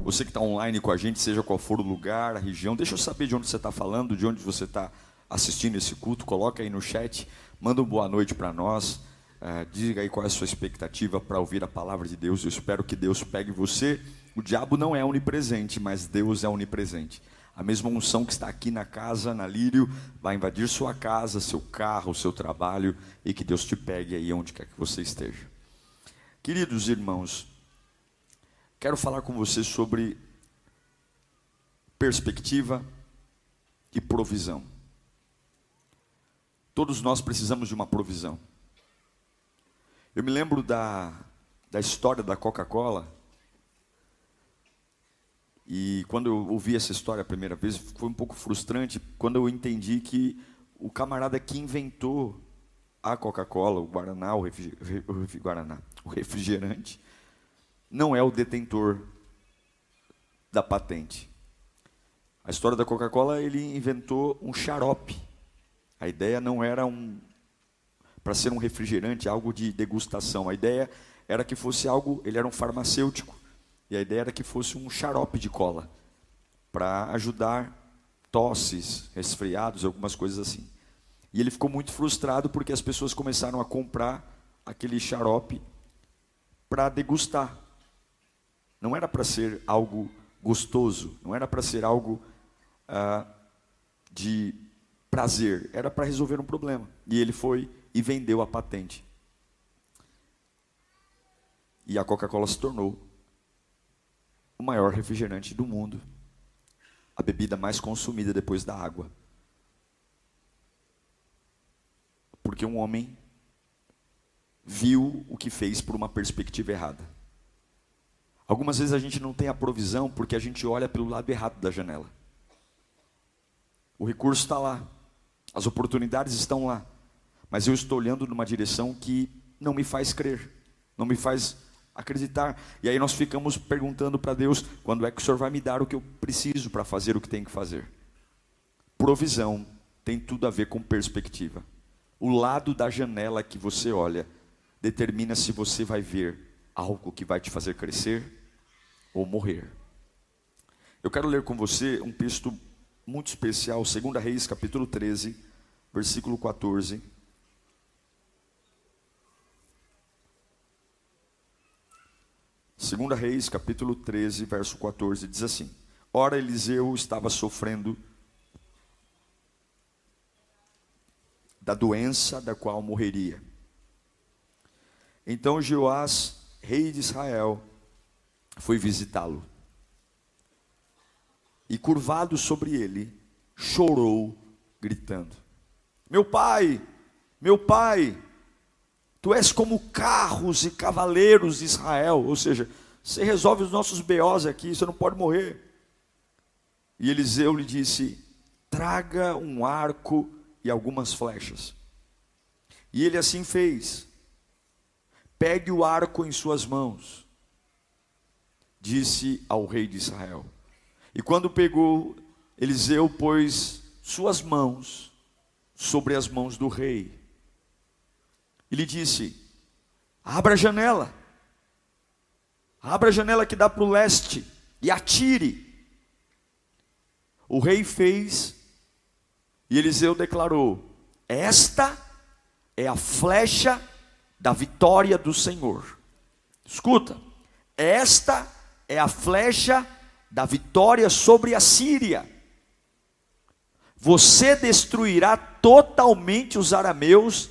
Você que está online com a gente, seja qual for o lugar, a região, deixa eu saber de onde você está falando, de onde você está assistindo esse culto. Coloca aí no chat, manda uma boa noite para nós. Diga aí qual é a sua expectativa para ouvir a palavra de Deus. Eu espero que Deus pegue você. O diabo não é onipresente, mas Deus é onipresente. A mesma unção que está aqui na casa, na Lírio, vai invadir sua casa, seu carro, seu trabalho, e que Deus te pegue aí onde quer que você esteja. Queridos irmãos, quero falar com você sobre perspectiva e provisão. Todos nós precisamos de uma provisão. Eu me lembro da história da Coca-Cola. E quando eu ouvi essa história a primeira vez, foi um pouco frustrante quando eu entendi que o camarada que inventou a Coca-Cola, o Guaraná, o refrigerante, não é o detentor da patente. A história da Coca-Cola, ele inventou um xarope. A ideia não era para ser um refrigerante, algo de degustação. A ideia era que fosse algo, ele era um farmacêutico. E a ideia era que fosse um xarope de cola, para ajudar tosses, resfriados, algumas coisas assim. E ele ficou muito frustrado porque as pessoas começaram a comprar aquele xarope para degustar. Não era para ser algo gostoso, não era para ser algo de prazer, era para resolver um problema. E ele foi e vendeu a patente. E a Coca-Cola se tornou o maior refrigerante do mundo, a bebida mais consumida depois da água. Porque um homem viu o que fez por uma perspectiva errada. Algumas vezes a gente não tem a provisão porque a gente olha pelo lado errado da janela. O recurso está lá, as oportunidades estão lá, mas eu estou olhando numa direção que não me faz crer, não me faz acreditar. E aí nós ficamos perguntando para Deus, quando é que o Senhor vai me dar o que eu preciso para fazer o que tenho que fazer? Provisão tem tudo a ver com perspectiva. O lado da janela que você olha determina se você vai ver algo que vai te fazer crescer ou morrer. Eu quero ler com você um texto muito especial, 2 Reis, capítulo 13, versículo 14. 2 Reis, capítulo 13, verso 14, diz assim: Ora, Eliseu estava sofrendo da doença da qual morreria. Então Joás, rei de Israel, foi visitá-lo. E curvado sobre ele, chorou, gritando: meu pai, tu és como carros e cavaleiros de Israel. Ou seja, você resolve os nossos BOs aqui, você não pode morrer. E Eliseu lhe disse: traga um arco e algumas flechas. E ele assim fez. Pegue o arco em suas mãos, disse ao rei de Israel. E quando pegou, Eliseu pôs suas mãos sobre as mãos do rei. E lhe disse: abra a janela que dá para o leste, e atire. O rei fez, e Eliseu declarou: esta é a flecha da vitória do Senhor. Escuta, esta é a flecha da vitória sobre a Síria. Você destruirá totalmente os arameus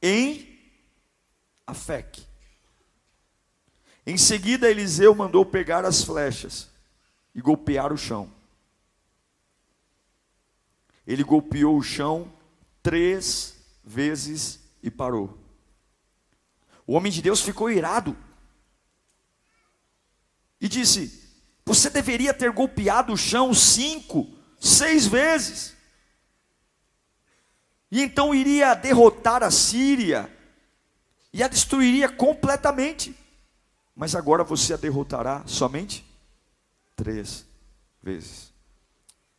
em Afeque. Em seguida, Eliseu mandou pegar as flechas e golpear o chão. Ele golpeou o chão 3 vezes e parou. O homem de Deus ficou irado e disse: você deveria ter golpeado o chão 5, 6 vezes. E então iria derrotar a Síria e a destruiria completamente. Mas agora você a derrotará somente 3 vezes.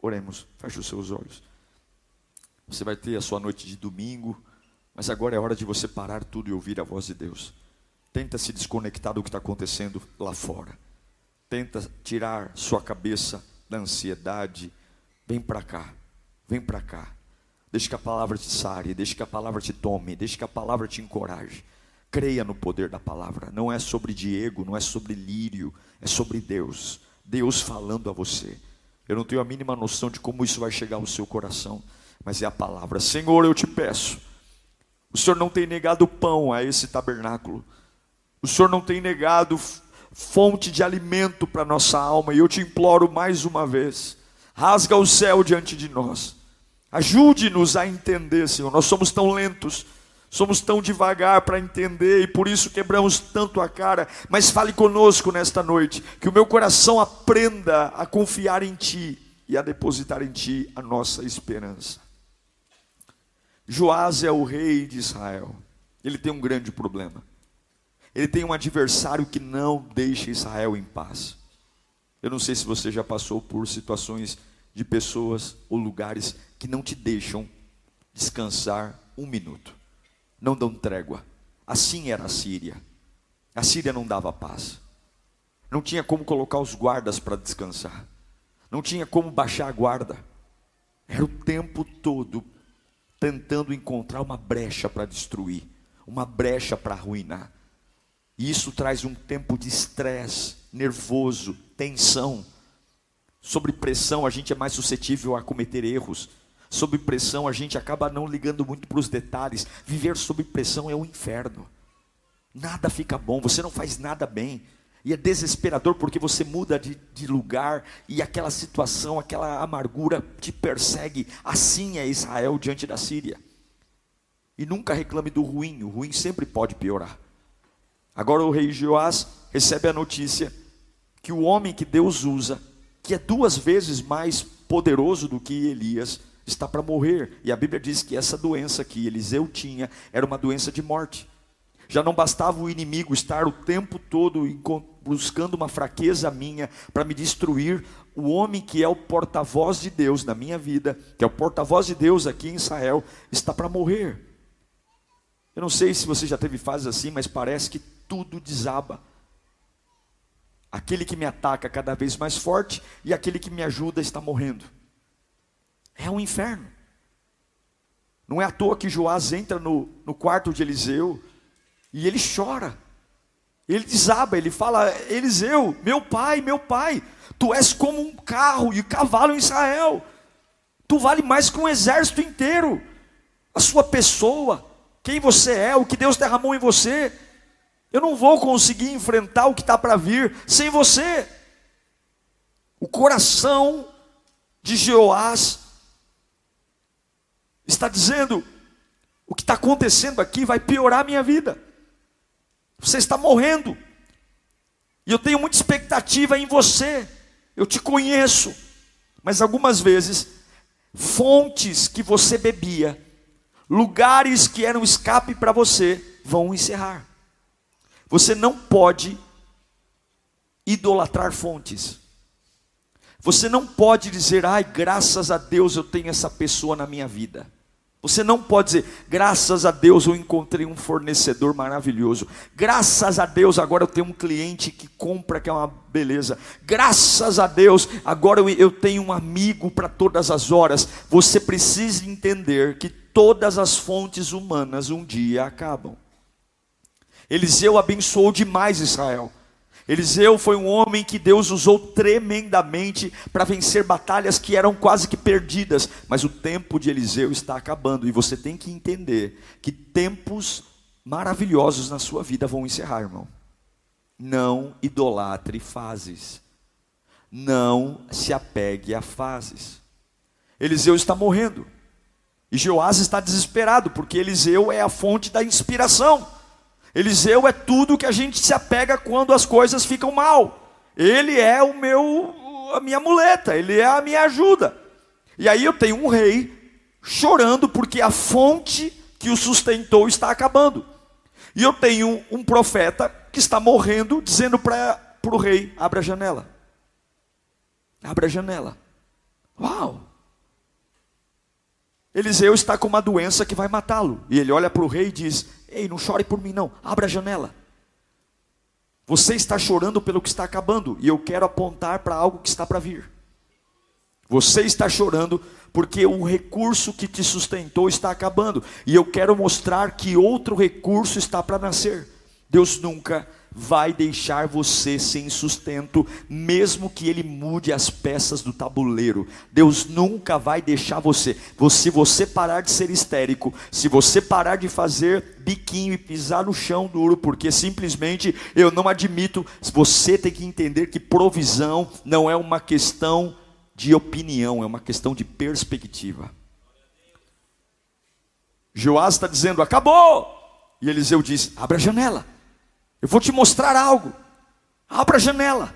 Oremos, feche os seus olhos. Você vai ter a sua noite de domingo, mas agora é hora de você parar tudo e ouvir a voz de Deus. Tenta se desconectar do que está acontecendo lá fora. tenta tirar sua cabeça da ansiedade, vem para cá, vem para cá. Deixa que a palavra te sare, deixa que a palavra te tome, deixa que a palavra te encoraje. Creia no poder da palavra. Não é sobre Diego, não é sobre Lírio, é sobre Deus. Deus falando a você. Eu não tenho a mínima noção de como isso vai chegar ao seu coração, mas é a palavra. Senhor, eu te peço, o Senhor não tem negado pão a esse tabernáculo, o Senhor não tem negado fonte de alimento para nossa alma, e eu te imploro mais uma vez, rasga o céu diante de nós, ajude-nos a entender, Senhor. Nós somos tão lentos, somos tão devagar para entender, e por isso quebramos tanto a cara. Mas fale conosco nesta noite, que o meu coração aprenda a confiar em Ti, e a depositar em Ti a nossa esperança. Joás é o rei de Israel, ele tem um grande problema, ele tem um adversário que não deixa Israel em paz. Eu não sei se você já passou por situações de pessoas ou lugares que não te deixam descansar um minuto, não dão trégua. Assim era a Síria. A Síria não dava paz, não tinha como colocar os guardas para descansar, não tinha como baixar a guarda, era o tempo todo tentando encontrar uma brecha para destruir, uma brecha para arruinar. E isso traz um tempo de estresse, nervoso, tensão. Sob pressão a gente é mais suscetível a cometer erros. Sob pressão a gente acaba não ligando muito para os detalhes. Viver sob pressão é um inferno. Nada fica bom, você não faz nada bem. E é desesperador porque você muda de lugar e aquela situação, aquela amargura te persegue. Assim é Israel diante da Síria. E nunca reclame do ruim, o ruim sempre pode piorar. Agora o rei Joás recebe a notícia que o homem que Deus usa, que é 2 vezes mais poderoso do que Elias, está para morrer. E a Bíblia diz que essa doença que Eliseu tinha era uma doença de morte. Já não bastava o inimigo estar o tempo todo buscando uma fraqueza minha para me destruir. O homem que é o porta-voz de Deus na minha vida, que é o porta-voz de Deus aqui em Israel, está para morrer. Eu não sei se você já teve fases assim, mas parece que tudo desaba. Aquele que me ataca cada vez mais forte e aquele que me ajuda está morrendo. É um inferno. Não é à toa que Joás entra no quarto de Eliseu e ele chora. Ele desaba, ele fala: Eliseu, meu pai, tu és como um carro e cavalo em Israel. Tu vale mais que um exército inteiro. A sua pessoa, quem você é, o que Deus derramou em você. Eu não vou conseguir enfrentar o que está para vir sem você. O coração de Joás está dizendo: o que está acontecendo aqui vai piorar a minha vida. Você está morrendo. E eu tenho muita expectativa em você. Eu te conheço. Mas algumas vezes, fontes que você bebia, lugares que eram escape para você, vão encerrar. Você não pode idolatrar fontes. Você não pode dizer: ai, graças a Deus eu tenho essa pessoa na minha vida. Você não pode dizer: graças a Deus eu encontrei um fornecedor maravilhoso. Graças a Deus agora eu tenho um cliente que compra, que é uma beleza. Graças a Deus agora eu tenho um amigo para todas as horas. Você precisa entender que todas as fontes humanas um dia acabam. Eliseu abençoou demais Israel. Eliseu foi um homem que Deus usou tremendamente para vencer batalhas que eram quase que perdidas. Mas o tempo de Eliseu está acabando. E você tem que entender que tempos maravilhosos na sua vida vão encerrar, irmão. Não idolatre fases. Não se apegue a fases. Eliseu está morrendo. E Joás está desesperado, porque Eliseu é a fonte da inspiração. Eliseu é tudo que a gente se apega quando as coisas ficam mal. Ele é a minha muleta, ele é a minha ajuda. E aí eu tenho um rei chorando porque a fonte que o sustentou está acabando. E eu tenho um profeta que está morrendo, dizendo para o rei: abra a janela. Abra a janela. Uau! Eliseu está com uma doença que vai matá-lo. E ele olha para o rei e diz: ei, não chore por mim não, abra a janela. Você está chorando pelo que está acabando, e eu quero apontar para algo que está para vir. Você está chorando porque o recurso que te sustentou está acabando, e eu quero mostrar que outro recurso está para nascer. Deus nunca vai deixar você sem sustento, mesmo que Ele mude as peças do tabuleiro. Deus nunca vai deixar você. Se você parar de ser histérico, se você parar de fazer biquinho e pisar no chão duro, porque simplesmente eu não admito, você tem que entender que provisão não é uma questão de opinião, é uma questão de perspectiva. Joás está dizendo, acabou, e Eliseu diz, abre a janela, eu vou te mostrar algo, abra a janela.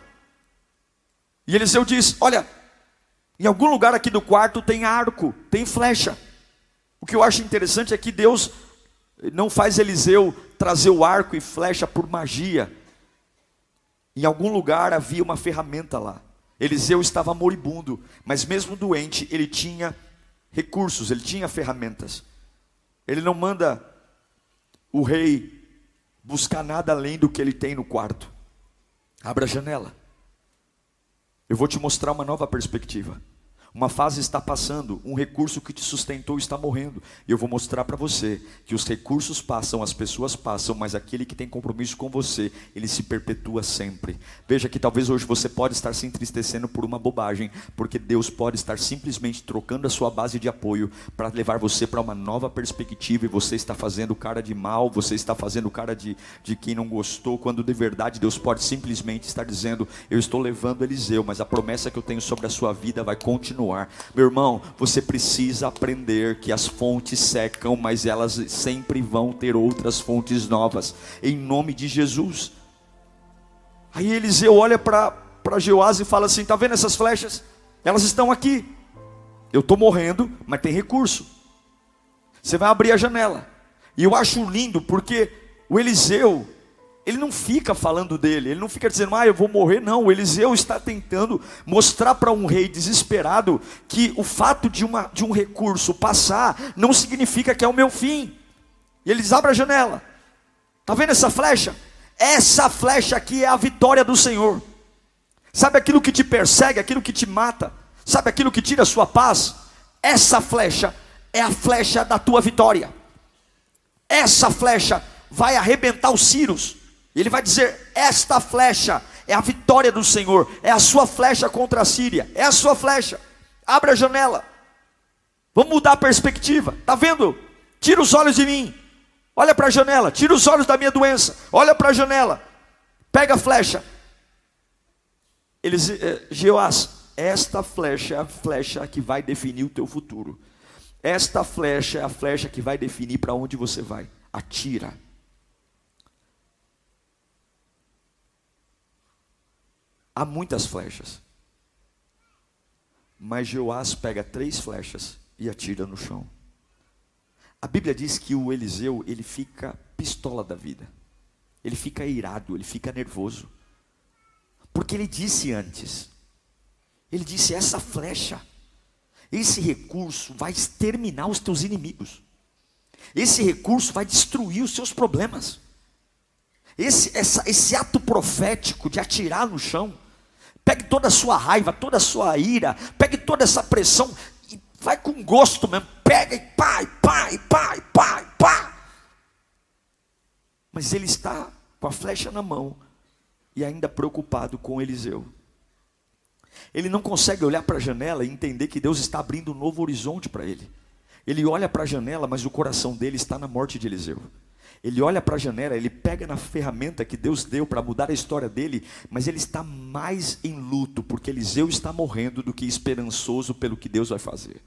E Eliseu diz, olha, em algum lugar aqui do quarto tem arco, tem flecha. O que eu acho interessante é que Deus não faz Eliseu trazer o arco e flecha por magia. Em algum lugar havia uma ferramenta lá. Eliseu estava moribundo, mas mesmo doente, ele tinha recursos, ele tinha ferramentas. Ele não manda o rei buscar nada além do que ele tem no quarto. Abra a janela. Eu vou te mostrar uma nova perspectiva. Uma fase está passando, um recurso que te sustentou está morrendo. E eu vou mostrar para você que os recursos passam, as pessoas passam, mas aquele que tem compromisso com você, ele se perpetua sempre. Veja que talvez hoje você pode estar se entristecendo por uma bobagem, porque Deus pode estar simplesmente trocando a sua base de apoio para levar você para uma nova perspectiva, e você está fazendo cara de mal, você está fazendo cara de quem não gostou, quando de verdade Deus pode simplesmente estar dizendo, eu estou levando Eliseu, mas a promessa que eu tenho sobre a sua vida vai continuar. Meu irmão, você precisa aprender que as fontes secam, mas elas sempre vão ter outras fontes novas, em nome de Jesus. Aí Eliseu olha para Joás e fala assim, está vendo essas flechas? Elas estão aqui, eu estou morrendo, mas tem recurso. Você vai abrir a janela. E eu acho lindo, porque o Eliseu, ele não fica falando dele, ele não fica dizendo, eu vou morrer, não. O Eliseu está tentando mostrar para um rei desesperado que o fato de um recurso passar não significa que é o meu fim. E eles abrem a janela. Está vendo essa flecha? Essa flecha aqui é a vitória do Senhor. Sabe aquilo que te persegue, aquilo que te mata? Sabe aquilo que tira a sua paz? Essa flecha é a flecha da tua vitória. Essa flecha vai arrebentar os ciros. Ele vai dizer, esta flecha é a vitória do Senhor, é a sua flecha contra a Síria, é a sua flecha. Abre a janela, vamos mudar a perspectiva, está vendo? Tira os olhos de mim, olha para a janela, tira os olhos da minha doença, olha para a janela, pega a flecha. Joás, esta flecha é a flecha que vai definir o teu futuro. Esta flecha é a flecha que vai definir para onde você vai. Atira. Há muitas flechas, mas Joás pega 3 flechas e atira no chão. A Bíblia diz que o Eliseu, ele fica pistola da vida, ele fica irado, ele fica nervoso, porque ele disse antes, essa flecha, esse recurso vai exterminar os teus inimigos, esse recurso vai destruir os seus problemas. Esse ato profético de atirar no chão, pegue toda a sua raiva, toda a sua ira, pegue toda essa pressão e vai com gosto mesmo, pega e pá, e pá, e pá, e pá, e pá. Mas ele está com a flecha na mão e ainda preocupado com Eliseu. Ele não consegue olhar para a janela e entender que Deus está abrindo um novo horizonte para ele. Ele olha para a janela, mas o coração dele está na morte de Eliseu. Ele olha para a janela, ele pega na ferramenta que Deus deu para mudar a história dele, mas ele está mais em luto, porque Eliseu está morrendo, do que esperançoso pelo que Deus vai fazer.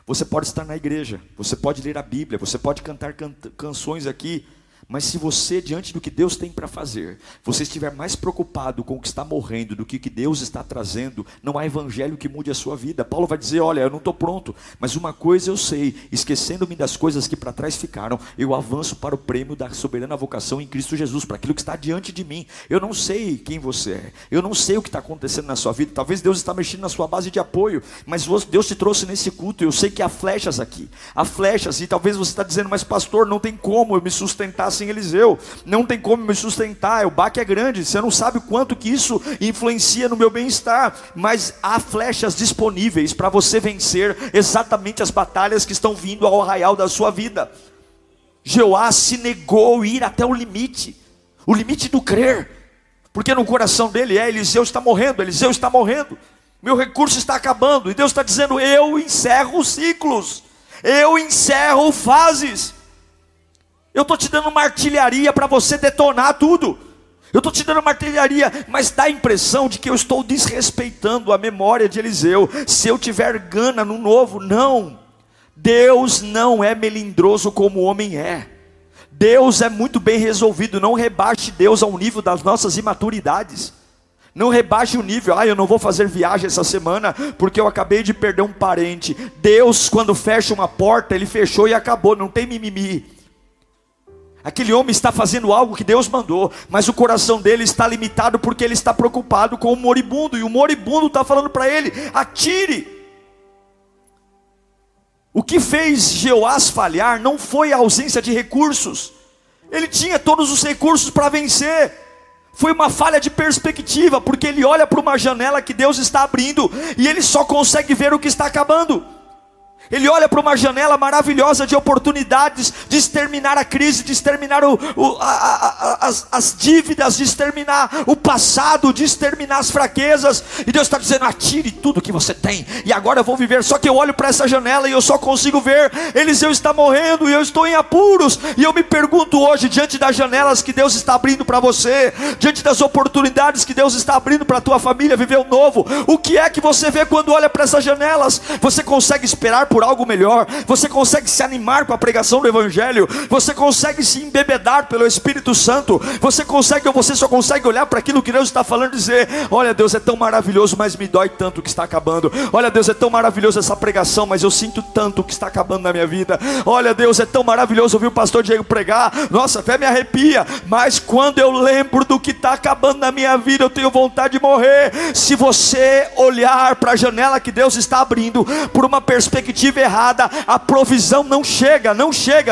Você pode estar na igreja, você pode ler a Bíblia, você pode cantar canções aqui, mas se você, diante do que Deus tem para fazer, você estiver mais preocupado com o que está morrendo do que o que Deus está trazendo, não há evangelho que mude a sua vida. Paulo vai dizer, olha, eu não estou pronto, mas uma coisa eu sei, esquecendo-me das coisas que para trás ficaram, eu avanço para o prêmio da soberana vocação em Cristo Jesus, para aquilo que está diante de mim. Eu não sei quem você é, eu não sei o que está acontecendo na sua vida, talvez Deus está mexendo na sua base de apoio, mas Deus te trouxe nesse culto, eu sei que há flechas aqui, há flechas, e talvez você está dizendo, mas pastor, não tem como eu me sustentar sem Eliseu. Não tem como me sustentar, o baque é grande. Você não sabe o quanto que isso influencia no meu bem-estar. Mas há flechas disponíveis para você vencer exatamente as batalhas que estão vindo ao arraial da sua vida. Jeoás se negou a ir até o limite do crer. Porque no coração dele Eliseu está morrendo, Eliseu está morrendo. Meu recurso está acabando. E Deus está dizendo, eu encerro ciclos. Eu encerro fases. Eu estou te dando uma artilharia para você detonar tudo. Eu estou te dando uma artilharia, mas dá a impressão de que eu estou desrespeitando a memória de Eliseu. Se eu tiver gana no novo, não. Deus não é melindroso como o homem é. Deus é muito bem resolvido. Não rebaixe Deus ao nível das nossas imaturidades. Não rebaixe o nível, eu não vou fazer viagem essa semana porque eu acabei de perder um parente. Deus, quando fecha uma porta, Ele fechou e acabou, não tem mimimi. Aquele homem está fazendo algo que Deus mandou, mas o coração dele está limitado porque ele está preocupado com o moribundo. E o moribundo está falando para ele, atire. O que fez Jeoás falhar não foi a ausência de recursos. Ele tinha todos os recursos para vencer. Foi uma falha de perspectiva, porque ele olha para uma janela que Deus está abrindo, e ele só consegue ver o que está acabando. Ele olha para uma janela maravilhosa de oportunidades, de exterminar a crise, de exterminar as dívidas, de exterminar o passado, de exterminar as fraquezas. E Deus está dizendo, atire tudo que você tem, e agora eu vou viver. Só que eu olho para essa janela e eu só consigo ver Eliseu está morrendo, e eu estou em apuros. E eu me pergunto hoje, diante das janelas que Deus está abrindo para você, diante das oportunidades que Deus está abrindo para a tua família viver o novo, o que é que você vê quando olha para essas janelas? Você consegue esperar por algo melhor? Você consegue se animar com a pregação do Evangelho? Você consegue se embebedar pelo Espírito Santo? Você consegue, ou você só consegue olhar para aquilo que Deus está falando e dizer, olha, Deus, é tão maravilhoso, mas me dói tanto que está acabando. Olha, Deus, é tão maravilhoso essa pregação, mas eu sinto tanto que está acabando na minha vida. Olha, Deus, é tão maravilhoso ouvir o pastor Diego pregar, nossa, até me arrepia, mas quando eu lembro do que está acabando na minha vida, eu tenho vontade de morrer. Se você olhar para a janela que Deus está abrindo por uma perspectiva errada, a provisão não chega.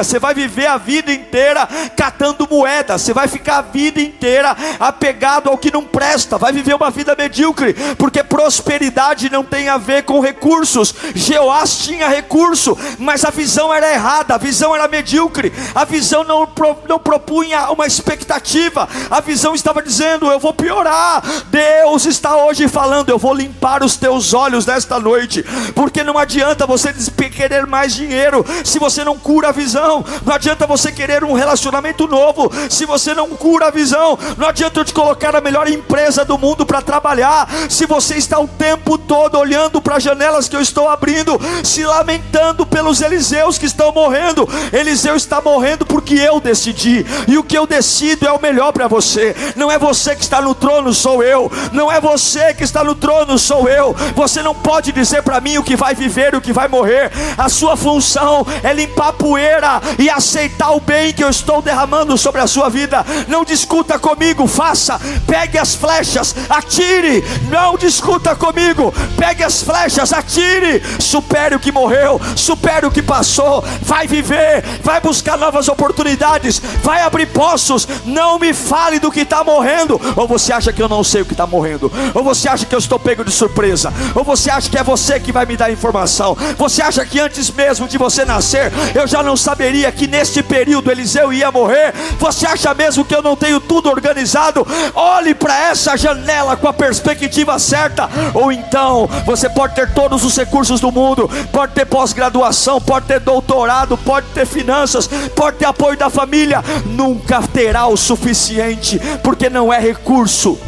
Você vai viver a vida inteira catando moeda, você vai ficar a vida inteira apegado ao que não presta, vai viver uma vida medíocre, porque prosperidade não tem a ver com recursos. Jeoás tinha recurso, mas a visão era errada, a visão era medíocre, a visão não propunha uma expectativa, a visão estava dizendo, eu vou piorar. Deus está hoje falando, eu vou limpar os teus olhos nesta noite, porque não adianta você querer mais dinheiro se você não cura a visão. Não adianta você querer um relacionamento novo se você não cura a visão. Não adianta eu te colocar na melhor empresa do mundo para trabalhar se você está o tempo todo olhando para as janelas que eu estou abrindo, se lamentando pelos Eliseus que estão morrendo. Eliseu está morrendo porque eu decidi, e o que eu decido é o melhor para você. Não é você que está no trono, sou eu. Não é você que está no trono, sou eu. Você não pode dizer para mim o que vai viver e o que vai morrer. A sua função é limpar a poeira e aceitar o bem que eu estou derramando sobre a sua vida. Não discuta comigo, faça. Pegue as flechas, atire. Não discuta comigo, pegue as flechas, atire. Supere o que morreu, supere o que passou. Vai viver, vai buscar novas oportunidades, vai abrir poços. Não me fale do que está morrendo. Ou você acha que eu não sei o que está morrendo? Ou você acha que eu estou pego de surpresa? Ou você acha que é você que vai me dar informação? Você acha que antes mesmo de você nascer eu já não saberia que neste período Eliseu ia morrer? Você acha mesmo que eu não tenho tudo organizado? Olhe para essa janela com a perspectiva certa. Ou então você pode ter todos os recursos do mundo, pode ter pós-graduação, pode ter doutorado, pode ter finanças, pode ter apoio da família, nunca terá o suficiente, porque não é recurso,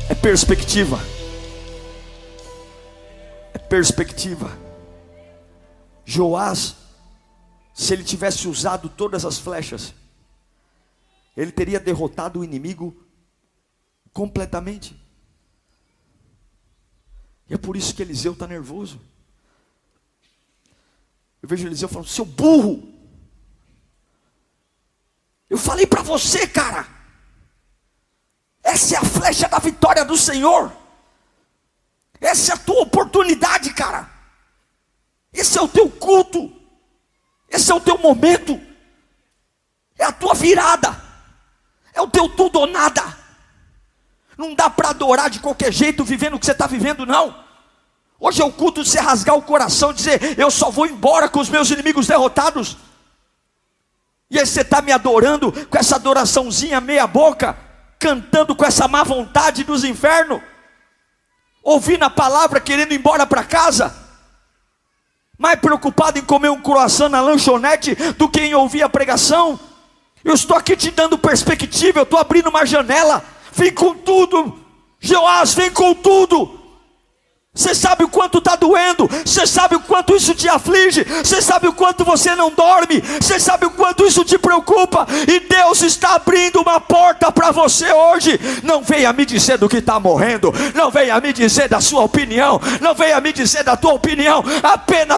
é perspectiva. É perspectiva. Joás, se ele tivesse usado todas as flechas, ele teria derrotado o inimigo completamente. E é por isso que Eliseu está nervoso. Eu vejo Eliseu falando, seu burro, eu falei para você, cara, essa é a flecha da vitória do Senhor, essa é a tua oportunidade, cara. Esse é o teu culto, esse é o teu momento. É a tua virada. É o teu tudo ou nada. Não dá para adorar de qualquer jeito, vivendo o que você está vivendo, não. Hoje é o culto de você rasgar o coração e dizer: eu só vou embora com os meus inimigos derrotados. E aí você está me adorando com essa adoraçãozinha meia boca, cantando com essa má vontade dos infernos, ouvindo a palavra, querendo ir embora para casa, mais preocupado em comer um croissant na lanchonete do que em ouvir a pregação. Eu estou aqui te dando perspectiva, eu estou abrindo uma janela. Vem com tudo, Joás, vem com tudo. Você sabe o quanto está doendo, você sabe o quanto isso te aflige, você sabe o quanto você não dorme, você sabe o quanto isso te preocupa, e Deus está abrindo uma porta para você hoje. Não venha me dizer do que está morrendo, não venha me dizer da sua opinião, não venha me dizer da tua opinião, apenas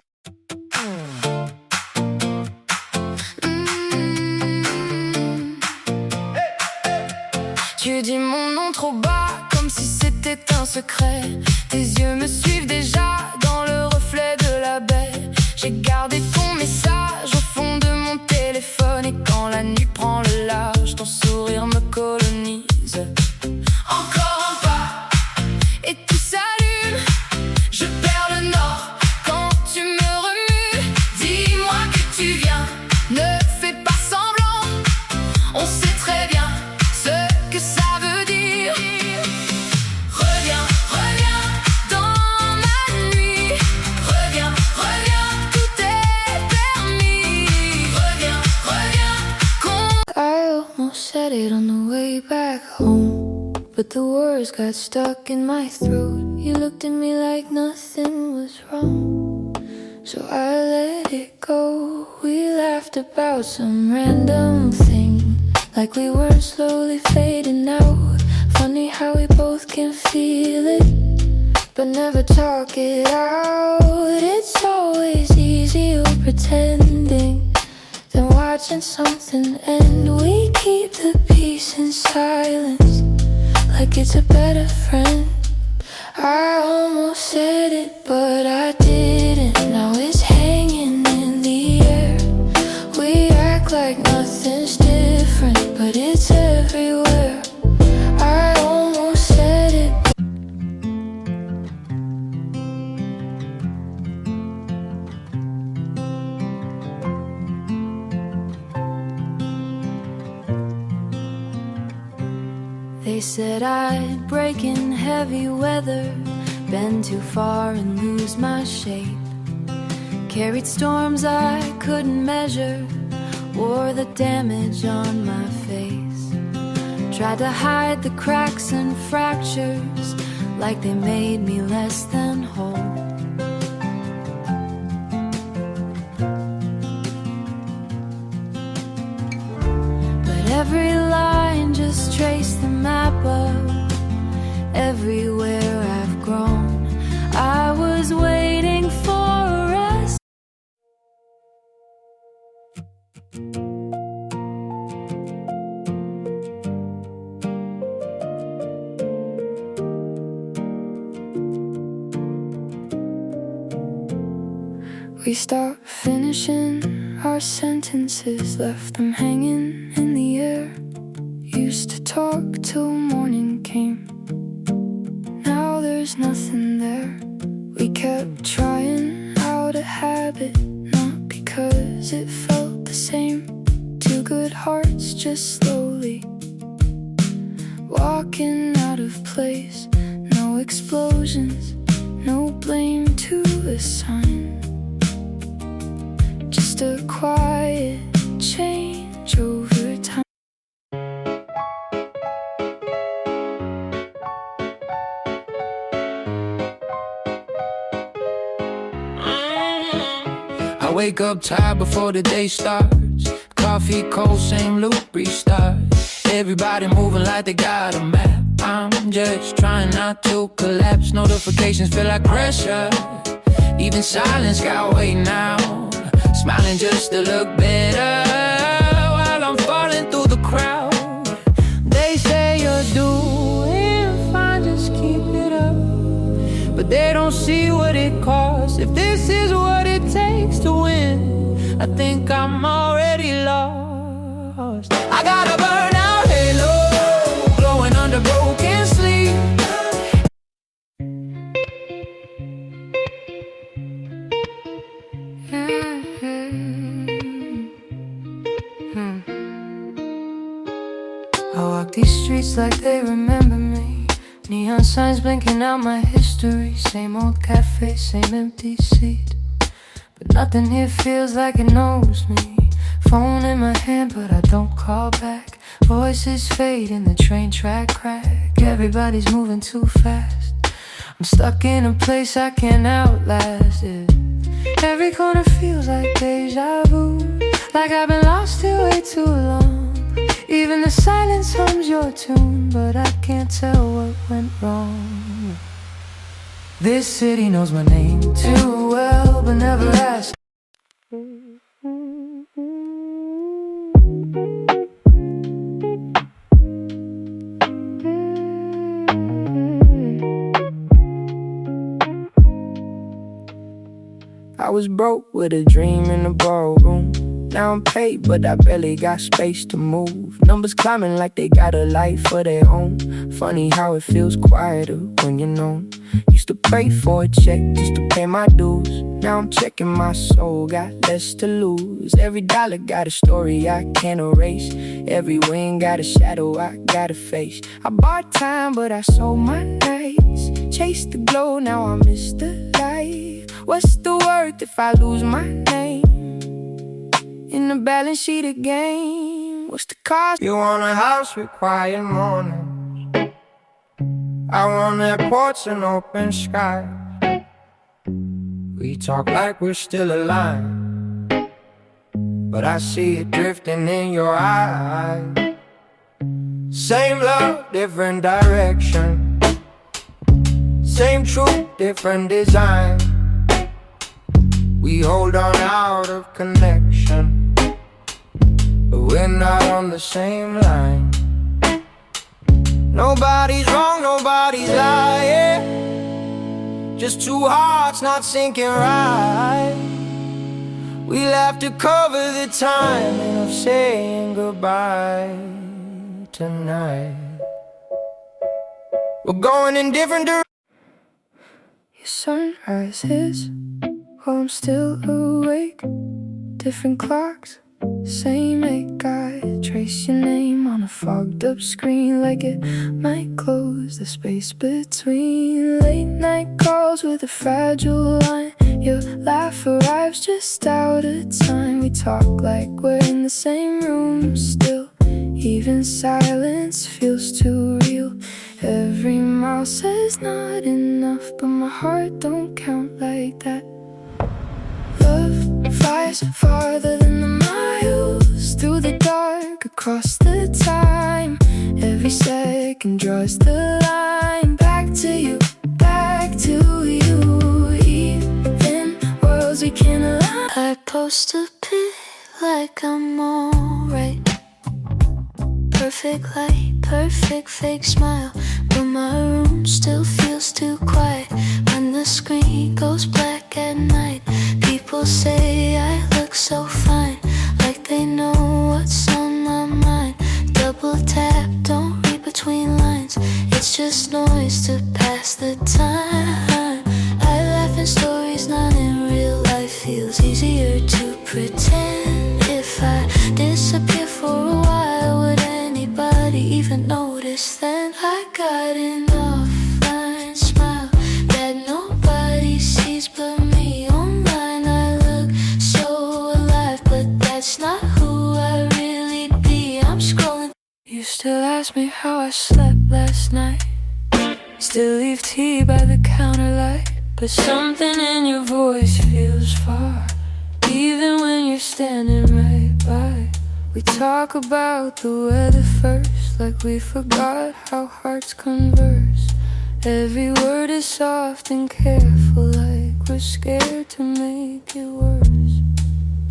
Tu dis mon nom trop bas, comme si c'était un secret. Tes yeux me suivent déjà dans le reflet de la baie. J'ai gardé ton message au fond de mon téléphone. Et quand la nuit prend le large, ton sourire me colonise. Encore un pas, et tout s'allume. Je perds le nord quand tu me remues. Dis-moi que tu viens, ne fais pas semblant. On sait très bien ce que ça veut dire. Reviens, reviens dans ma nuit. Reviens, reviens, tout est permis. Reviens, reviens. I almost said it on the way back home, but the words got stuck in my throat. You looked at me like nothing was wrong, so I let it go. We laughed about some random thing, like we were slowly fading out. Funny how we both can feel it, but never talk it out. It's always easier pretending than watching something end. We keep the peace in silence, like it's a better friend. I almost said it, but I didn't. Now it's hanging in the air. We act like nothing's different, but it's everywhere. I almost said it. They said I'd break in heavy weather, bend too far and lose my shape. Carried storms I couldn't measure, wore the damage on my face. Tried to hide the cracks and fractures, like they made me less than whole. But every line just traced the map of everywhere I've grown. I was waiting for a rest. We stopped finishing our sentences, left them hanging in the air. Used to talk till morning came, now there's nothing there. We kept trying out a habit, not because it felt the same. Two good hearts just slowly walking out of place. No explosions, no blame to assign, just a quiet change over time. I wake up tired before the day starts. Coffee cold, same loop, restart. Everybody moving like they got a map. I'm just trying not to collapse. Notifications feel like pressure. Even silence got weight now. Smiling just to look better while I'm falling through the crowd. They say you're doing fine, just keep it up. But they don't see what it costs. If this is what it takes to win, I think I'm already lost. I got a burnout halo glowing under broken sleep. I walk these streets like they remember me. Neon signs blinking out my history. Same old cafe, same empty seat, but nothing here feels like it knows me. Phone in my hand but I don't call back. Voices fade in the train track crack. Everybody's moving too fast. I'm stuck in a place I can't outlast it. Every corner feels like deja vu, like I've been lost here way too long. Even the silence hums your tune, but I can't tell what went wrong. This city knows my name too well, but never asks. I was broke with a dream in a ballroom. Now I'm paid, but I barely got space to move. Numbers climbing like they got a life of their own. Funny how it feels quieter when you're known. Used to pray for a check just to pay my dues. Now I'm checking my soul, got less to lose. Every dollar got a story I can't erase. Every win got a shadow I gotta face. I bought time, but I sold my nights. Chased the glow, now I miss the light. What's the worth if I lose my name in the balance sheet again? What's the cost? You want a house with quiet mornings. I want airports and open skies. We talk like we're still alive, but I see it drifting in your eyes. Same love, different direction. Same truth, different design. We hold on out of connection, but we're not on the same line. Nobody's wrong, nobody's lying. Just two hearts not syncing right. We'll have to cover the timing of saying goodbye tonight. We're going in different directions. Your sunrise is while I'm still awake. Different clocks, same ache. I trace your name on a fogged up screen, like it might close the space between. Late night calls with a fragile line. Your laugh arrives just out of time. We talk like we're in the same room still. Even silence feels too real. Every mile says not enough, but my heart don't count like that. Love flies farther than the miles, through the dark, across the time. Every second draws the line. Back to you, back to you. Even worlds we can align. I post a pic like I'm alright. Perfect light, perfect fake smile, but my room still feels too quiet. When the screen goes black at night, people say I look so fine, like they know what's on my mind. Double tap, don't read between lines. It's just noise to pass the time. I laugh in stories, not in real life. Feels easier to pretend. If I disappear for a while, would anybody even notice then? I got an offline smile that nobody sees but me. Online I look so alive, but that's not who I really be. I'm scrolling. You still ask me how I slept last night. Still leave tea by the counter light, but something in your voice feels far, even when you're standing right by. We talk about the weather first, like we forgot how hearts converse. Every word is soft and careful, like we're scared to make it worse.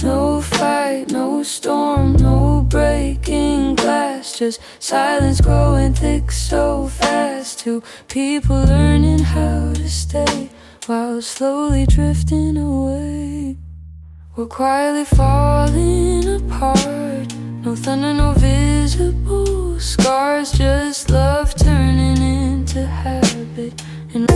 No fight, no storm, no breaking glass, just silence growing thick so fast. Two people learning how to stay while slowly drifting away. We're quietly falling apart. No thunder, no vision. invisible scars just love turning into habit. And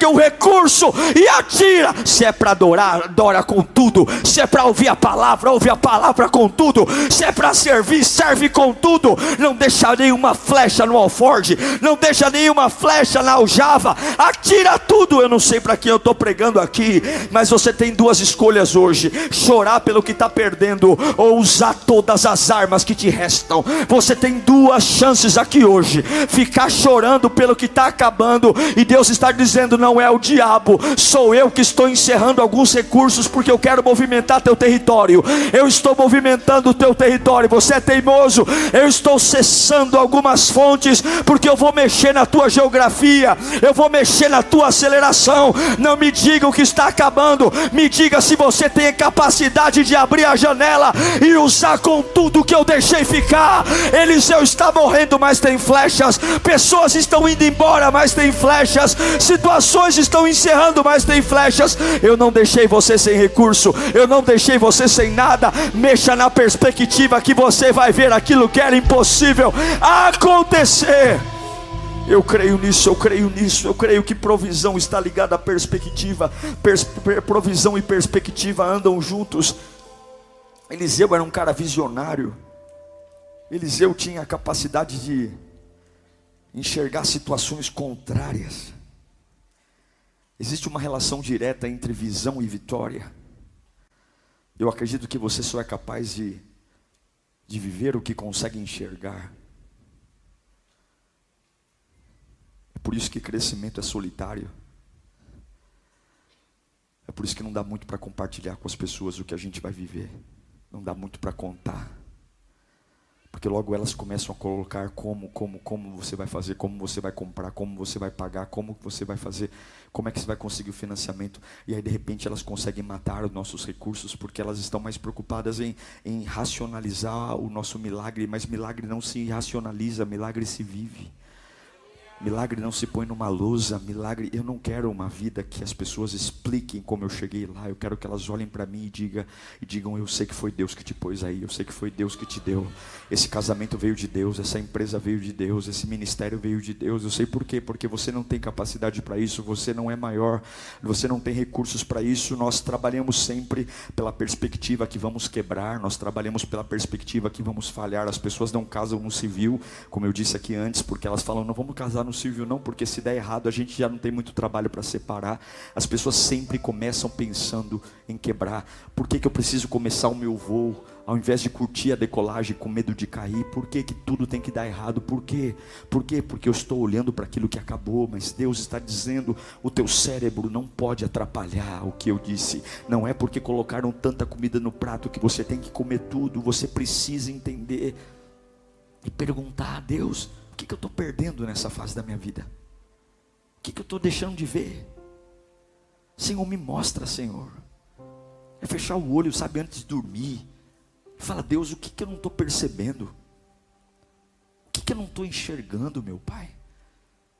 o recurso e atira. Se é para adorar, adora com tudo. Se é para ouvir a palavra, ouve a palavra com tudo. Se é para servir, serve com tudo. Não deixa nenhuma flecha no alforge, não deixa nenhuma flecha na aljava. Atira tudo. Eu não sei para quem eu estou pregando aqui, mas você tem duas escolhas hoje: chorar pelo que está perdendo ou usar todas as armas que te restam. Você tem duas chances aqui hoje: ficar chorando pelo que está acabando, e Deus está dizendo: não é o diabo, sou eu que estou encerrando alguns recursos, porque eu quero movimentar teu território. Eu estou movimentando o teu território. Você é teimoso, eu estou cessando algumas fontes, porque eu vou mexer na tua geografia, eu vou mexer na tua aceleração. Não me diga o que está acabando, me diga se você tem capacidade de abrir a janela e usar com tudo que eu deixei ficar. Eliseu está morrendo, mas tem flechas. Pessoas estão indo embora, mas tem flechas. Situações estão encerrando, mas tem flechas. Eu não deixei você sem recurso, eu não deixei você sem nada. Mexa na perspectiva que você vai ver aquilo que era impossível acontecer. Eu creio nisso, eu creio nisso. Eu creio que provisão está ligada à perspectiva. Provisão e perspectiva andam juntos. Eliseu era um cara visionário. Eliseu tinha a capacidade de enxergar situações contrárias. Existe uma relação direta entre visão e vitória. Eu acredito que você só é capaz de viver o que consegue enxergar. É por isso que crescimento é solitário. É por isso que não dá muito para compartilhar com as pessoas o que a gente vai viver. Não dá muito para contar. Porque logo elas começam a colocar como você vai fazer, como você vai comprar, como você vai pagar, como você vai fazer, como é que você vai conseguir o financiamento. E aí de repente elas conseguem matar os nossos recursos, porque elas estão mais preocupadas em racionalizar o nosso milagre. Mas milagre não se racionaliza, milagre se vive. Milagre não se põe numa lousa. Milagre, eu não quero uma vida que as pessoas expliquem como eu cheguei lá. Eu quero que elas olhem para mim e digam: eu sei que foi Deus que te pôs aí, eu sei que foi Deus que te deu. Esse casamento veio de Deus, essa empresa veio de Deus, esse ministério veio de Deus. Eu sei por quê, porque você não tem capacidade para isso, você não é maior, você não tem recursos para isso. Nós trabalhamos sempre pela perspectiva que vamos quebrar, nós trabalhamos pela perspectiva que vamos falhar. As pessoas não casam no civil, como eu disse aqui antes, porque elas falam: não vamos casar no civil não, porque se der errado a gente já não tem muito trabalho para separar. As pessoas sempre começam pensando em quebrar. Por que eu preciso começar o meu voo ao invés de curtir a decolagem com medo de cair? Por que tudo tem que dar errado? Por quê? Porque eu estou olhando para aquilo que acabou. Mas Deus está dizendo: o teu cérebro não pode atrapalhar o que eu disse. Não é porque colocaram tanta comida no prato que você tem que comer tudo. Você precisa entender e perguntar a Deus: o que eu estou perdendo nessa fase da minha vida? O que eu estou deixando de ver? Senhor, me mostra, Senhor. É fechar o olho, sabe, antes de dormir. Fala: Deus, o que eu não estou percebendo? O que eu não estou enxergando, meu Pai?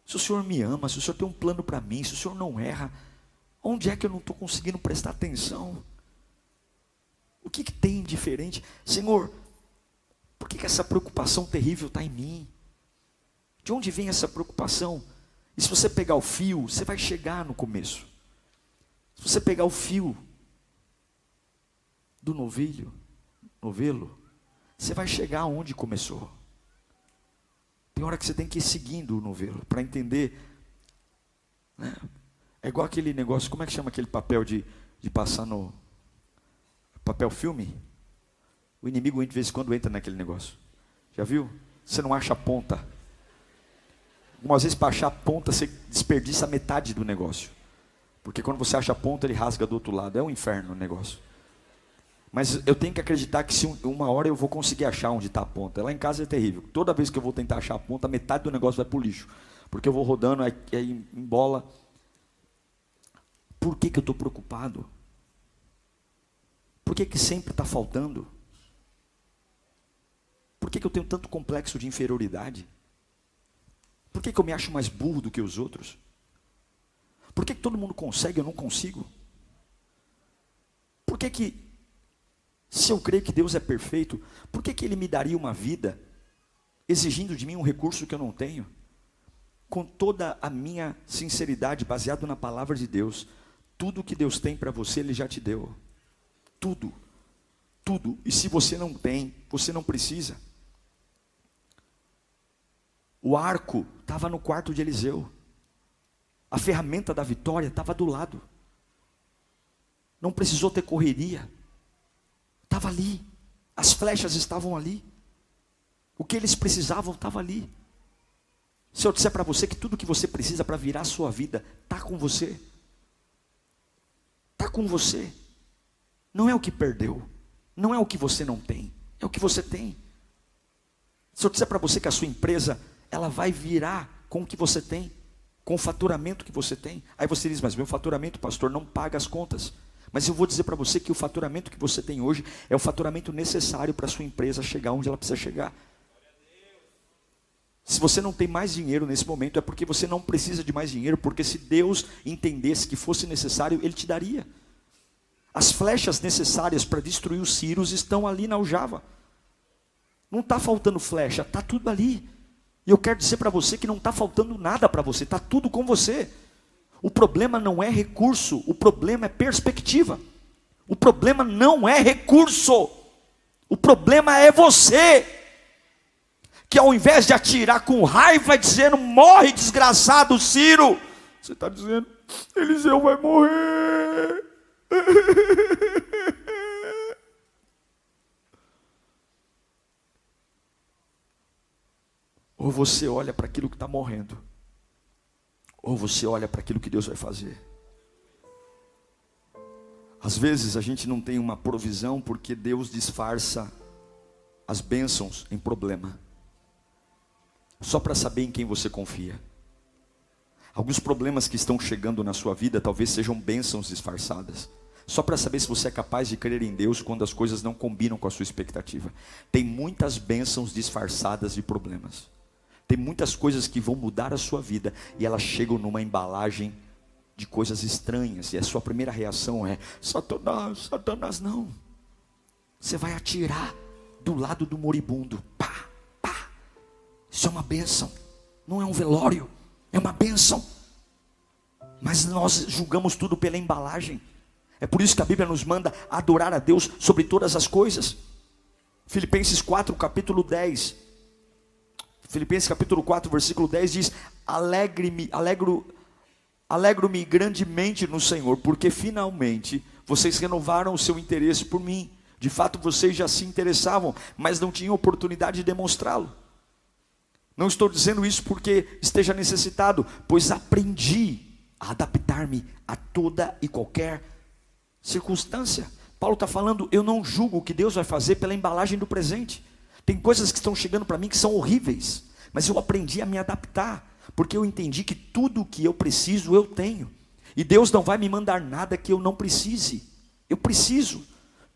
Se o Senhor me ama, se o Senhor tem um plano para mim, se o Senhor não erra, onde é que eu não estou conseguindo prestar atenção? O que tem diferente? Senhor, por que essa preocupação terrível está em mim? De onde vem essa preocupação? E se você pegar o fio, você vai chegar no começo. Se você pegar o fio do novelo, você vai chegar onde começou. Tem hora que você tem que ir seguindo o novelo para entender, né? É igual aquele negócio, como é que chama aquele papel de passar no papel filme, o inimigo de vez em quando entra naquele negócio. Já viu? Você não acha a ponta. Algumas vezes para achar a ponta você desperdiça metade do negócio. Porque quando você acha a ponta ele rasga do outro lado. É um inferno o negócio. Mas eu tenho que acreditar que se uma hora eu vou conseguir achar onde está a ponta. Lá em casa é terrível. Toda vez que eu vou tentar achar a ponta, metade do negócio vai para o lixo. Porque eu vou rodando, aí embola. Por que eu estou preocupado? Por que sempre está faltando? Por que eu tenho tanto complexo de inferioridade? Por que eu me acho mais burro do que os outros? Por que todo mundo consegue e eu não consigo? Por que, se eu creio que Deus é perfeito, por que Ele me daria uma vida exigindo de mim um recurso que eu não tenho? Com toda a minha sinceridade, baseado na palavra de Deus, tudo que Deus tem para você, Ele já te deu. Tudo. Tudo. E se você não tem, você não precisa. O arco estava no quarto de Eliseu. A ferramenta da vitória estava do lado. Não precisou ter correria. Estava ali. As flechas estavam ali. O que eles precisavam estava ali. Se eu disser para você que tudo que você precisa para virar a sua vida está com você. Está com você. Não é o que perdeu. Não é o que você não tem. É o que você tem. Se eu disser para você que a sua empresa, ela vai virar com o que você tem, com o faturamento que você tem. Aí você diz, mas meu faturamento, pastor, não paga as contas. Mas eu vou dizer para você que o faturamento que você tem hoje é o faturamento necessário para a sua empresa chegar onde ela precisa chegar. Se você não tem mais dinheiro nesse momento, é porque você não precisa de mais dinheiro, porque se Deus entendesse que fosse necessário, Ele te daria. As flechas necessárias para destruir os sírios estão ali na aljava. Não está faltando flecha, está tudo ali. E eu quero dizer para você que não está faltando nada para você, está tudo com você. O problema não é recurso, o problema é perspectiva. O problema não é recurso, o problema é você. Que ao invés de atirar com raiva, dizendo, morre desgraçado Ciro, você está dizendo, Eliseu vai morrer. Ou você olha para aquilo que está morrendo, ou você olha para aquilo que Deus vai fazer. Às vezes a gente não tem uma provisão porque Deus disfarça as bênçãos em problema, só para saber em quem você confia. Alguns problemas que estão chegando na sua vida talvez sejam bênçãos disfarçadas, só para saber se você é capaz de crer em Deus quando as coisas não combinam com a sua expectativa. Tem muitas bênçãos disfarçadas de problemas. Tem muitas coisas que vão mudar a sua vida e elas chegam numa embalagem de coisas estranhas. E a sua primeira reação é, Satanás, Satanás não. Você vai atirar do lado do moribundo. Pá, pá. Isso é uma bênção. Não é um velório, é uma bênção. Mas nós julgamos tudo pela embalagem. É por isso que a Bíblia nos manda adorar a Deus sobre todas as coisas. Filipenses 4, capítulo 10. Filipenses capítulo 4, versículo 10 diz, alegro-me grandemente no Senhor, porque finalmente vocês renovaram o seu interesse por mim. De fato vocês já se interessavam, mas não tinham oportunidade de demonstrá-lo. Não estou dizendo isso porque esteja necessitado, pois aprendi a adaptar-me a toda e qualquer circunstância. Paulo está falando, eu não julgo o que Deus vai fazer pela embalagem do presente. Tem coisas que estão chegando para mim que são horríveis, mas eu aprendi a me adaptar, porque eu entendi que tudo o que eu preciso, eu tenho. E Deus não vai me mandar nada que eu não precise. Eu preciso.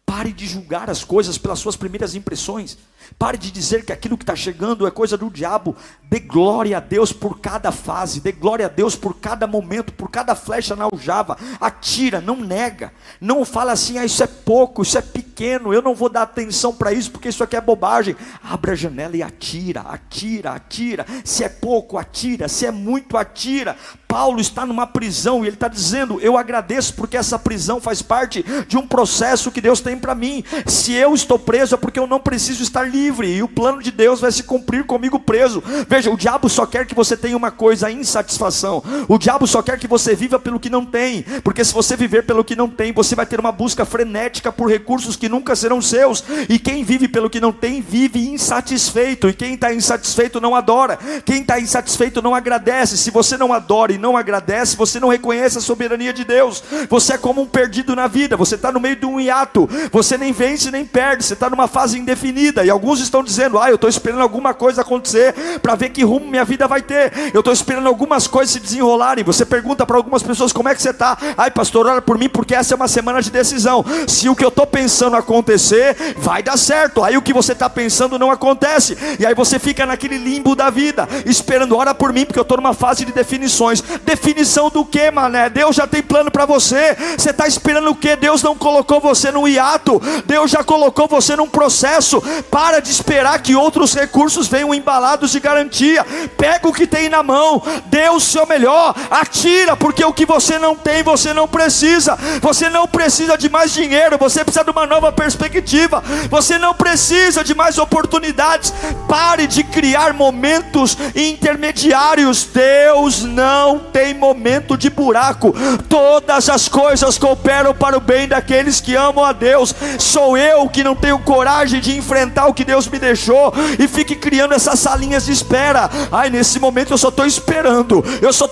Pare de julgar as coisas pelas suas primeiras impressões. Pare de dizer que aquilo que está chegando é coisa do diabo. Dê glória a Deus por cada fase. Dê glória a Deus por cada momento, por cada flecha na aljava. Atira, não nega. Não fala assim, isso é pouco, isso é pequeno, eu não vou dar atenção para isso porque isso aqui é bobagem. Abre a janela e atira, atira, atira. Se é pouco, atira. Se é muito, atira. Paulo está numa prisão e ele está dizendo: eu agradeço porque essa prisão faz parte de um processo que Deus tem para mim. Se eu estou preso é porque eu não preciso estar livre, e o plano de Deus vai se cumprir comigo preso. Veja, o diabo só quer que você tenha uma coisa, a insatisfação. O diabo só quer que você viva pelo que não tem, porque se você viver pelo que não tem, você vai ter uma busca frenética por recursos que nunca serão seus. E quem vive pelo que não tem, vive insatisfeito. E quem está insatisfeito não adora. Quem está insatisfeito não agradece. Se você não adora e não agradece, você não reconhece a soberania de Deus. Você é como um perdido na vida. Você está no meio de um hiato. Você nem vence nem perde. Você está numa fase indefinida. E alguns estão dizendo: eu estou esperando alguma coisa acontecer para ver que rumo minha vida vai ter. Eu estou esperando algumas coisas se desenrolarem. Você pergunta para algumas pessoas: como é que você está? Pastor, ora por mim, porque essa é uma semana de decisão. Se o que eu estou pensando acontecer, vai dar certo. Aí o que você está pensando não acontece. E aí você fica naquele limbo da vida, esperando: ora por mim, porque eu estou numa fase de definições. Definição do que, mané? Deus já tem plano para você. Você está esperando o que? Deus não colocou você num hiato. Deus já colocou você num processo. Para de esperar que outros recursos venham embalados de garantia. Pega o que tem na mão, dê o seu melhor, atira, porque o que você não tem, você não precisa. Você não precisa de mais dinheiro, você precisa de uma nova perspectiva. Você não precisa de mais oportunidades. Pare de criar momentos intermediários. Deus não tem momento de buraco. Todas as coisas cooperam para o bem daqueles que amam a Deus. Sou eu que não tenho coragem de enfrentar o que Deus me deixou e fique criando essas salinhas de espera. Nesse momento eu só estou esperando.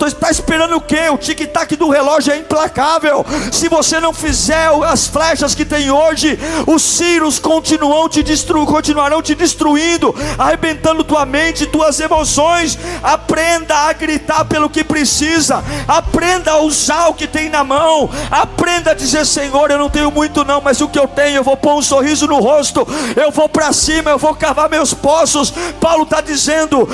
Está esperando o quê? O tic-tac do relógio é implacável. Se você não fizer as flechas que tem hoje, os ciros continuarão te destruindo, arrebentando tua mente, tuas emoções. Aprenda a gritar pelo que precisa. Aprenda a usar o que tem na mão. Aprenda a dizer: Senhor, eu não tenho muito não, mas o que eu tenho, eu vou pôr um sorriso no rosto. Eu vou para cima, eu vou cavar meus poços. Paulo está dizendo: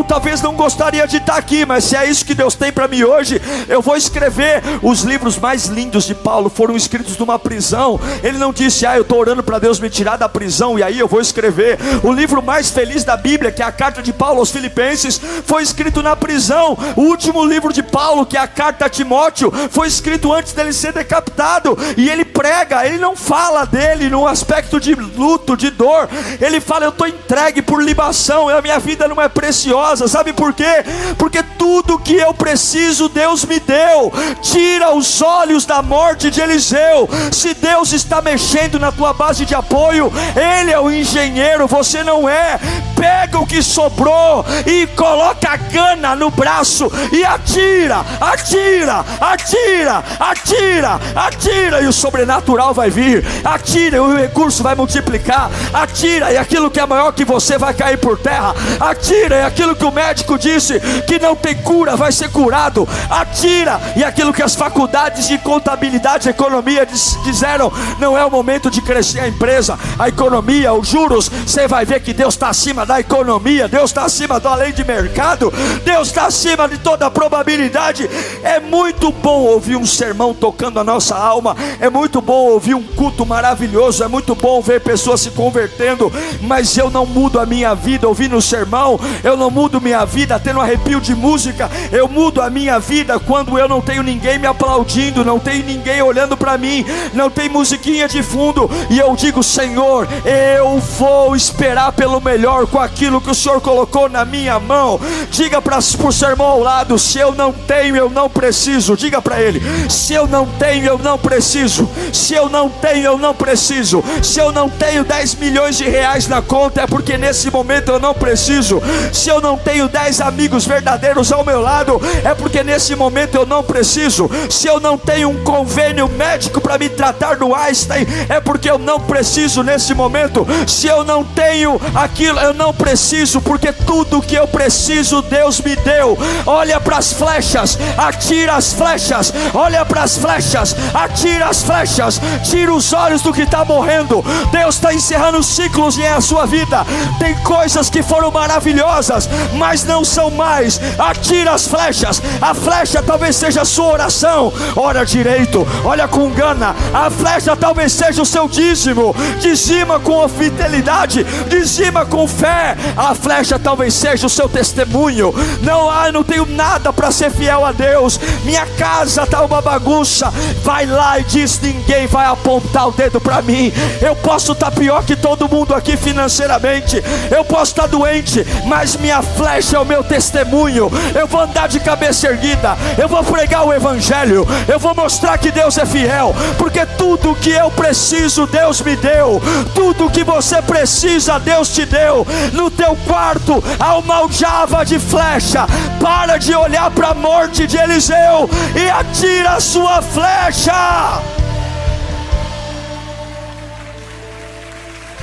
talvez não gostaria de estar aqui, mas se é isso que Deus tem para mim hoje, eu vou escrever. Os livros mais lindos de Paulo foram escritos numa prisão. Ele não disse: eu estou orando para Deus me tirar da prisão e aí eu vou escrever. O livro mais feliz da Bíblia, que é a carta de Paulo aos Filipenses, foi escrito na prisão. O último livro de Paulo, que é a carta a Timóteo, foi escrito antes dele ser decapitado. E ele prega, ele não fala dele num aspecto de luto, de dor. Ele fala: eu estou entregue por libação, a minha vida não é preciosa. Sabe por quê? Porque tudo que eu preciso Deus me deu. Tira os olhos da morte de Eliseu. Se Deus está mexendo na tua base de apoio, Ele é o engenheiro, você não é. Pega o que sobrou e coloca a gana no braço e atira, atira, atira, atira, atira, e o sobrenatural vai vir. Atira e o recurso vai multiplicar. Atira e aquilo que é maior que você vai cair por terra. Atira e aquilo que o médico disse que não tem cura vai ser curado. Atira e aquilo que as faculdades de contabilidade e economia disseram: não é o momento de crescer a empresa, a economia, os juros. Você vai ver que Deus está acima da economia, Deus está acima da lei de mercado, Deus está acima de toda a probabilidade. É muito bom ouvir um sermão tocando a nossa alma, é muito bom ouvir um culto maravilhoso, é muito bom ver pessoas se convertendo, mas eu não mudo a minha vida ouvindo um sermão, eu não mudo minha vida tendo arrepio de música. Eu mudo a minha vida quando eu não tenho ninguém me aplaudindo, não tenho ninguém olhando para mim, não tem musiquinha de fundo, e eu digo: Senhor, eu vou esperar pelo melhor com aquilo que o Senhor colocou na minha mão. Diga para o seu irmão ao lado: se eu não tenho, eu não preciso. Diga para ele: se eu não tenho, eu não preciso. Se eu não tenho, eu não preciso. Se eu não tenho 10 milhões de reais na conta, é porque nesse momento eu não preciso. Se eu não tenho 10 amigos verdadeiros ao meu lado, é porque nesse momento eu não preciso. Se eu não tenho um convênio médico para me tratar do Einstein, é porque eu não preciso nesse momento. Se eu não tenho aquilo, eu não preciso, porque tudo que eu preciso Deus me deu. Olha para as flechas, atira as flechas. Olha para as flechas, atira as flechas. Tira os olhos do que está morrendo. Deus está encerrando ciclos em a sua vida. Tem coisas que foram maravilhosas, mas não são mais. Atira as flechas. A flecha talvez seja a sua oração. Ora direito, olha com gana. A flecha talvez seja o seu dízimo. Dizima com fidelidade, dizima com fé. A flecha talvez seja o seu testemunho. Não, eu não tenho nada para ser fiel a Deus. Minha casa está uma bagunça. Vai lá e diz: ninguém vai apontar o dedo para mim. Eu posso estar pior que todo mundo aqui financeiramente, eu posso estar doente, mas minha flecha é o meu testemunho. Eu vou andar de cabeça erguida, eu vou pregar o evangelho, eu vou mostrar que Deus é fiel, porque tudo que eu preciso Deus me deu, tudo que você precisa Deus te deu. No teu quarto há uma aljava de flecha. Para de olhar para a morte de Eliseu e atira a sua flecha.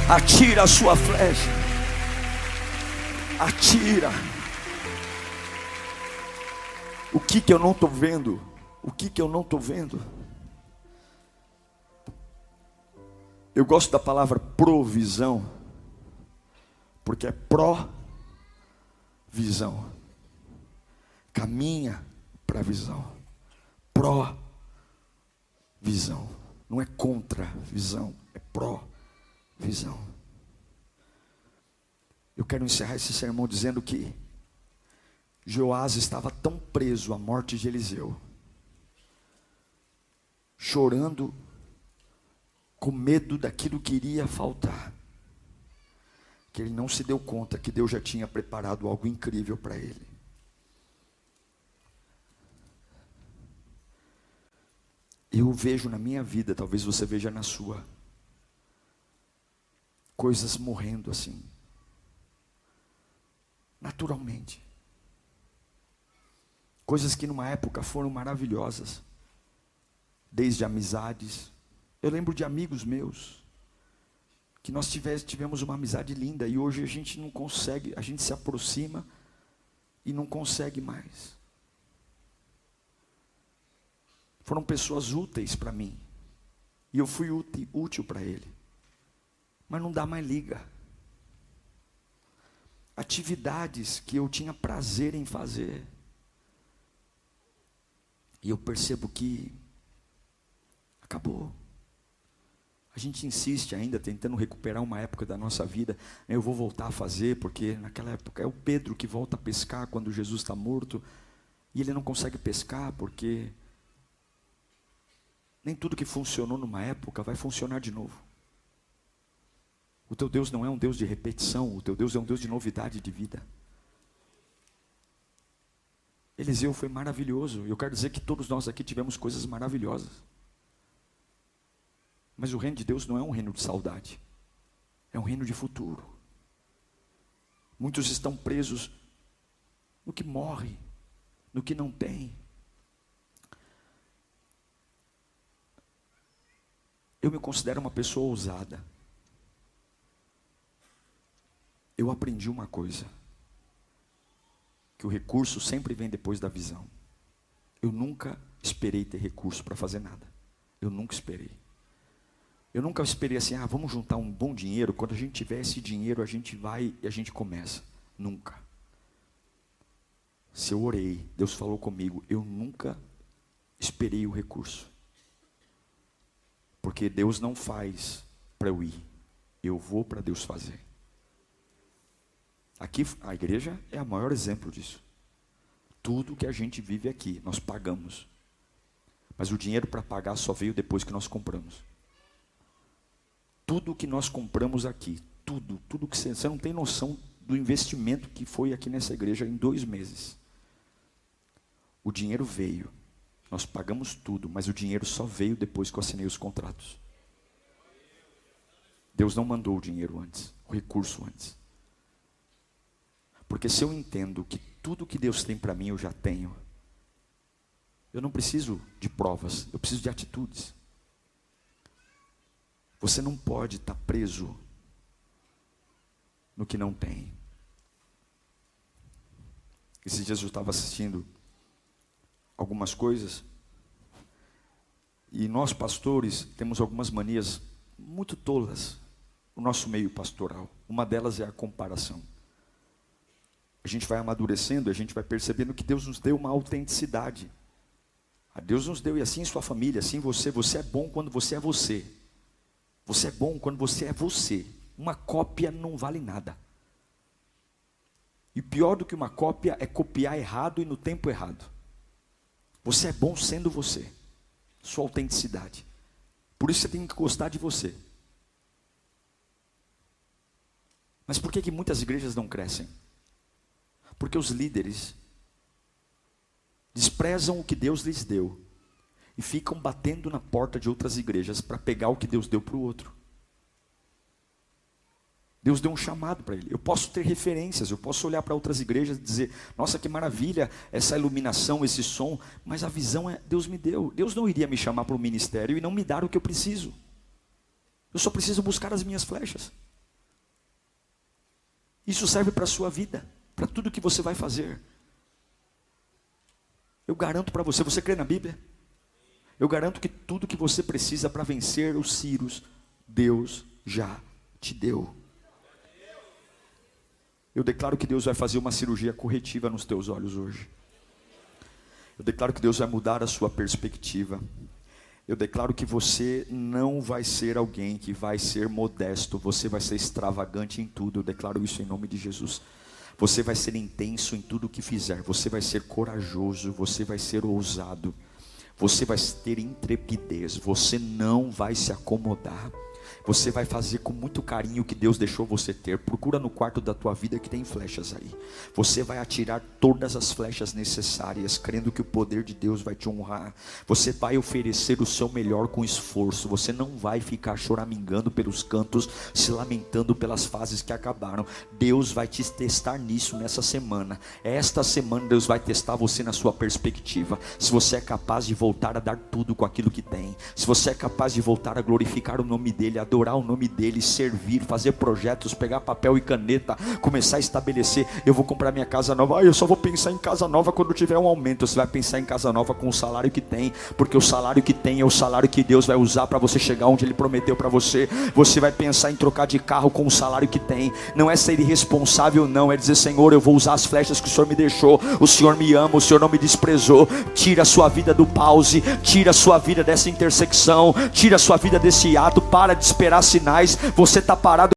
Atira a sua flecha. Atira. O que eu não estou vendo? O que eu não estou vendo? Eu gosto da palavra provisão, porque é pró-visão. Caminha para a visão. Pró-visão. Não é contra-visão, é pró-visão. Eu quero encerrar esse sermão dizendo que Joás estava tão preso à morte de Eliseu, chorando, com medo daquilo que iria faltar, que ele não se deu conta que Deus já tinha preparado algo incrível para ele. Eu vejo na minha vida, talvez você veja na sua, coisas morrendo assim, naturalmente. Coisas que numa época foram maravilhosas, desde amizades. Eu lembro de amigos meus, que nós tivemos uma amizade linda, e hoje a gente não consegue, a gente se aproxima e não consegue mais. Foram pessoas úteis para mim, e eu fui útil para ele, mas não dá mais liga. Atividades que eu tinha prazer em fazer, e eu percebo que acabou. A gente insiste ainda tentando recuperar uma época da nossa vida. Eu vou voltar a fazer, porque naquela época é o Pedro que volta a pescar quando Jesus está morto, e ele não consegue pescar porque nem tudo que funcionou numa época vai funcionar de novo. O teu Deus não é um Deus de repetição, o teu Deus é um Deus de novidade de vida. Eliseu foi maravilhoso. Eu quero dizer que todos nós aqui tivemos coisas maravilhosas. Mas o reino de Deus não é um reino de saudade, é um reino de futuro. Muitos estão presos no que morre, no que não tem. Eu me considero uma pessoa ousada. Eu aprendi uma coisa, que o recurso sempre vem depois da visão. Eu nunca esperei ter recurso para fazer nada. Eu nunca esperei. Eu nunca esperei assim, vamos juntar um bom dinheiro, quando a gente tiver esse dinheiro a gente vai e a gente começa. Nunca. Se eu orei, Deus falou comigo, eu nunca esperei o recurso. Porque Deus não faz para eu ir, eu vou para Deus fazer. Aqui a igreja é o maior exemplo disso. Tudo que a gente vive aqui, nós pagamos. Mas o dinheiro para pagar só veio depois que nós compramos. Tudo que nós compramos aqui, tudo que você não tem noção do investimento que foi aqui nessa igreja em 2 meses. O dinheiro veio, nós pagamos tudo, mas o dinheiro só veio depois que eu assinei os contratos. Deus não mandou o dinheiro antes, o recurso antes. Porque se eu entendo que tudo que Deus tem para mim eu já tenho, eu não preciso de provas, eu preciso de atitudes. Você não pode estar preso no que não tem. Esses dias eu estava assistindo algumas coisas, e nós pastores temos algumas manias muito tolas no nosso meio pastoral. Uma delas é a comparação. A gente vai amadurecendo, a gente vai percebendo que Deus nos deu uma autenticidade. A Deus nos deu, e assim sua família, assim você é bom quando você é você. Você é bom quando você é você. Uma cópia não vale nada. E pior do que uma cópia é copiar errado e no tempo errado. Você é bom sendo você, sua autenticidade. Por isso você tem que gostar de você. Mas por que muitas igrejas não crescem? Porque os líderes desprezam o que Deus lhes deu e ficam batendo na porta de outras igrejas para pegar o que Deus deu para o outro. Deus deu um chamado para ele. Eu posso ter referências, eu posso olhar para outras igrejas e dizer, nossa, que maravilha, essa iluminação, esse som, mas a visão Deus me deu. Deus não iria me chamar para o ministério e não me dar o que eu preciso. Eu só preciso buscar as minhas flechas. Isso serve para a sua vida, para tudo que você vai fazer. Eu garanto para você, você crê na Bíblia? Eu garanto que tudo que você precisa para vencer os Círios, Deus já te deu. Eu declaro que Deus vai fazer uma cirurgia corretiva nos teus olhos hoje. Eu declaro que Deus vai mudar a sua perspectiva. Eu declaro que você não vai ser alguém que vai ser modesto, você vai ser extravagante em tudo. Eu declaro isso em nome de Jesus. Você vai ser intenso em tudo o que fizer, você vai ser corajoso, você vai ser ousado, você vai ter intrepidez, você não vai se acomodar. Você vai fazer com muito carinho o que Deus deixou você ter. Procura no quarto da tua vida que tem flechas aí. Você vai atirar todas as flechas necessárias, crendo que o poder de Deus vai te honrar. Você vai oferecer o seu melhor com esforço. Você não vai ficar choramingando pelos cantos, se lamentando pelas fases que acabaram. Deus vai te testar nisso nessa semana. Esta semana Deus vai testar você na sua perspectiva. Se você é capaz de voltar a dar tudo com aquilo que tem. Se você é capaz de voltar a glorificar o nome dEle, adorar o nome dEle, servir, fazer projetos, pegar papel e caneta, começar a estabelecer, eu vou comprar minha casa nova, eu só vou pensar em casa nova quando tiver um aumento. Você vai pensar em casa nova com o salário que tem, porque o salário que tem é o salário que Deus vai usar para você chegar onde Ele prometeu para você. Você vai pensar em trocar de carro com o salário que tem. Não é ser irresponsável não, é dizer, Senhor, eu vou usar as flechas que o Senhor me deixou, o Senhor me ama, o Senhor não me desprezou. Tira a sua vida do pause, tira a sua vida dessa intersecção, tira a sua vida desse ato, para de esperar sinais. Você está parado